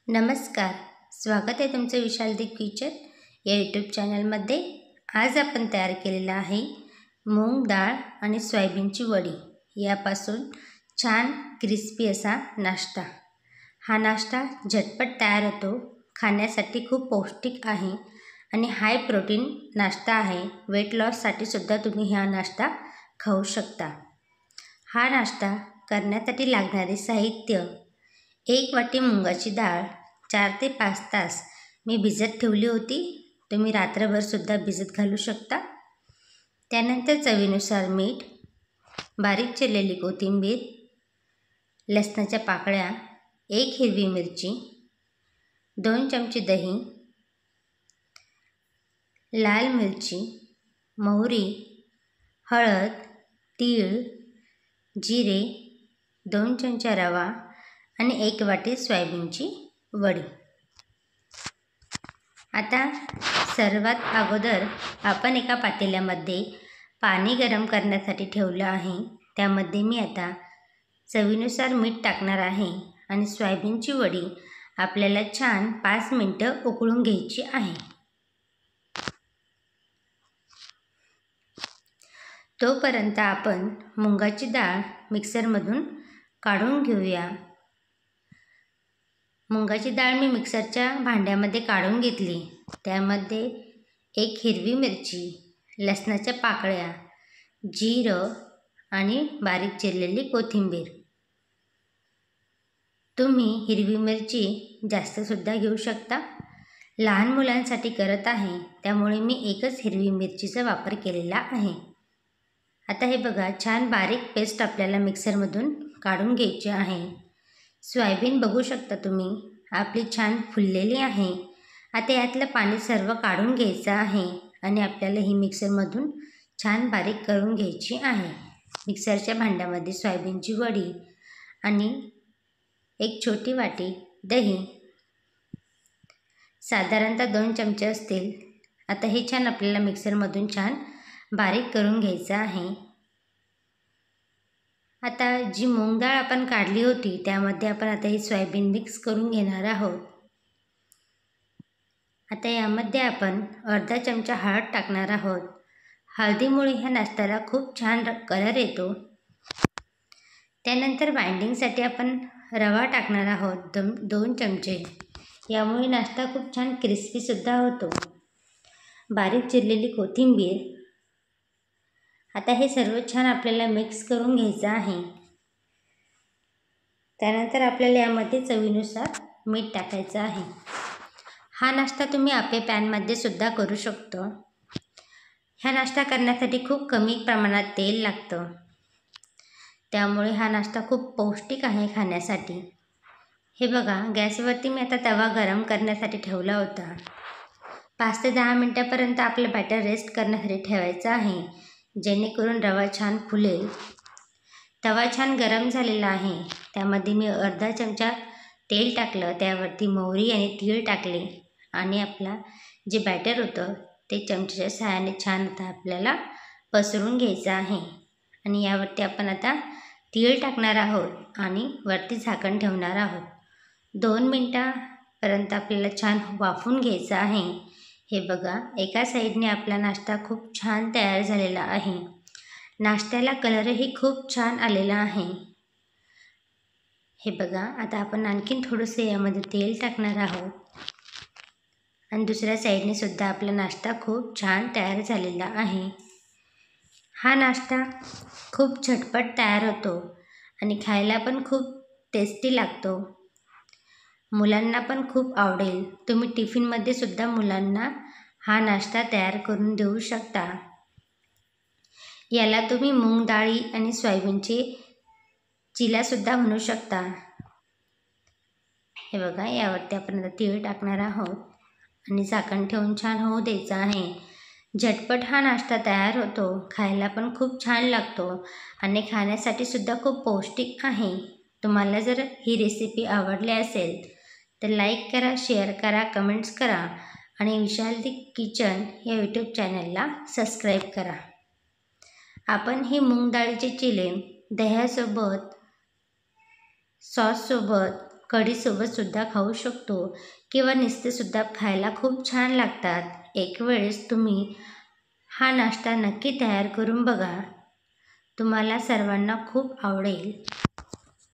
नमस्कार, स्वागत आहे तुमचं विशाल दी किचन या यूट्यूब चॅनलमध्ये। आज आपण तयार केलेला आहे मूग डाळ आणि सोयाबीनची वडी यापासून छान क्रिस्पी असा नाश्ता। हा नाश्ता झटपट तयार होतो, खाण्यासाठी खूप पौष्टिक आहे आणि हाय प्रोटीन नाश्ता आहे। वेट लॉससाठी सुद्धा तुम्ही हा नाश्ता खाऊ शकता। हा नाश्ता करण्यासाठी लागणारे साहित्य: 1 वाटी मुगाची डाळ 4 ते 5 तास मी भिजत ठेवली होती। तुम्ही रात्रभर सुद्धा भिजत घालू शकता। त्यानंतर चवीनुसार मीठ, बारीक चिरलेली कोथिंबीर, लसणाच्या पाकळ्या, 1 हिरवी मिरची, 2 चमचे दही, लाल मिरची, मोहरी, हळद, तीळ, जिरे, 2 चमचे रवा आणि 1 वाटी सोयाबीनची वडी। आता सर्वात अगोदर आपण एका पातेल्यामध्ये पाणी गरम करण्यासाठी ठेवलं आहे। त्यामध्ये मी आता चवीनुसार मीठ टाकणार आहे आणि सोयाबीनची वडी आपल्याला छान 5 मिनिटं उकळून घ्यायची आहे। तोपर्यंत आपण मुगाची डाळ मिक्सरमधून काढून घेऊया। मुगाची डाळ मी मिक्सरच्या भांड्यामध्ये काढून घेतली। त्यामध्ये 1 हिरवी मिरची, लसणाच्या पाकळ्या, जिरं आणि बारीक चिरलेली कोथिंबीर। तुम्ही हिरवी मिरची जास्तसुद्धा घेऊ शकता। लहान मुलांसाठी करत आहे त्यामुळे मी 1च हिरवी मिरचीचा वापर केलेला आहे। आता हे बघा, छान बारीक पेस्ट आपल्याला मिक्सरमधून काढून घ्यायची आहे। सोयाबीन बघू शकता तुम्ही आपली छान फुललेली आहे। आता यातलं पाणी सर्व काढून घ्यायचं आहे आणि आपल्याला ही मिक्सरमधून छान बारीक करून घ्यायची आहे। मिक्सरच्या भांड्यामध्ये सोयाबीनची वडी आणि 1 छोटी वाटी दही, साधारणतः 2 चमचे असतील। आता हे छान आपल्याला मिक्सरमधून छान बारीक करून घ्यायचं आहे। आता जी मूग डाळ आपण काढली होती त्यामध्ये आपण आता ही सोयाबीन मिक्स करून घेणार आहोत। आता यामध्ये आपण अर्धा चमचा हळद टाकणार आहोत। हळदीमुळे ह्या नाश्त्याला खूप छान कलर येतो। त्यानंतर बाइंडिंगसाठी आपण रवा टाकणार आहोत 2 चमचे। यामुळे नाश्ता खूप छान क्रिस्पीसुद्धा होतो। बारीक चिरलेली कोथिंबीर। आता हे सर्व छान आपल्याला मिक्स करून घ्यायचं आहे। त्यानंतर आपल्याला यामध्ये चवीनुसार मीठ टाकायचं आहे। हा नाश्ता तुम्ही आपल्या पॅनमध्ये सुद्धा करू शकतो। हा नाश्ता करण्यासाठी खूप कमी प्रमाणात तेल लागतं, त्यामुळे हा नाश्ता खूप पौष्टिक आहे खाण्यासाठी। हे बघा, गॅसवरती मी आता तवा गरम करण्यासाठी ठेवला होता। 5 ते 10 मिनिटापर्यंत आपलं बॅटर रेस्ट करण्यासाठी ठेवायचं आहे, जेणेकरून रवा छान फुलेल। तवा छान गरम झालेला आहे। त्यामध्ये मी अर्धा चमचा तेल टाकलं, त्यावरती मोहरी आणि तीळ टाकले आणि आपला जे बॅटर होतं ते चमच्याच्या सहाय्याने छान आता आपल्याला पसरून घ्यायचं आहे। आणि यावरती आपण आता तीळ टाकणार आहोत आणि वरती झाकण ठेवणार आहोत। 2 मिनिटापर्यंत आपल्याला छान वाफवून घ्यायचं आहे। हे बघा, एका साईडने आपला नाश्ता खूप छान तयार झालेला आहे। नाश्त्याला कलरही खूप छान आलेला आहे। हे बघा, आता आपण आणखीन थोडंसं यामध्ये तेल टाकणार आहोत आणि दुसऱ्या साईडने सुद्धा आपला नाश्ता खूप छान तयार झालेला आहे। हा नाश्ता खूप झटपट तयार होतो आणि खायला पण खूप टेस्टी लागतो। मुलांना पण खूप आवडेल। तुम्ही टिफिनमध्ये सुद्धा मुलांना हा नाश्ता तयार करून देऊ शकता। याला तुम्ही मूग डाळी आणि सोयाबीनचे चिलासुद्धा म्हणू शकता। हे बघा, यावरती आपण आता तीळ टाकणार आहोत आणि झाकण ठेवून छान होऊ द्यायचं आहे। झटपट हा नाश्ता तयार होतो, खायला पण खूप छान लागतो आणि खाण्यासाठी सुद्धा खूप पौष्टिक आहे। तुम्हाला जर ही रेसिपी आवडली असेल तर लाईक करा, शेअर करा, कमेंट्स करा आणि विशाल दी किचन या यूट्यूब चॅनलला सबस्क्राईब करा। आपण हे मूग डाळीचे चिले दह्यासोबत, सॉससोबत कढीसोबतसुद्धा खाऊ शकतो किंवा नुसतेसुद्धा खायला खूप छान लागतात. एक वेळेस तुम्ही हा नाश्ता नक्की तयार करून बघा. तुम्हाला सर्वांना खूप आवडेल.